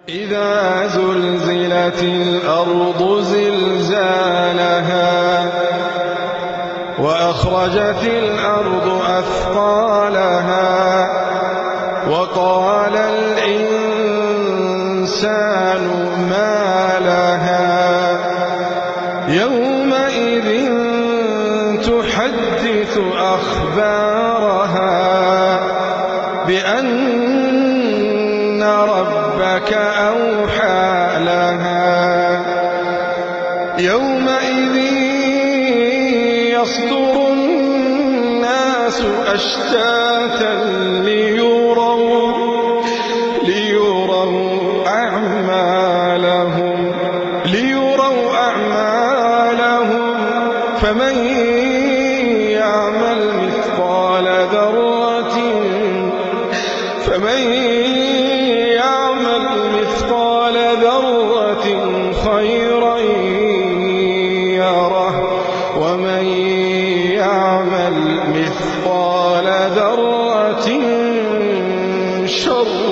إذا زلزلت الأرض زلزالها وأخرجت الأرض أثقالها وقال الإنسان ما لها يومئذ تحدث أخبارها بأن ربك أوحى لها يومئذ يصدر الناس أشتاتا ليروا أعمالهم فمن يعمل مثقال ذرة خيرا يره ومن يعمل مثقال ذرة شرا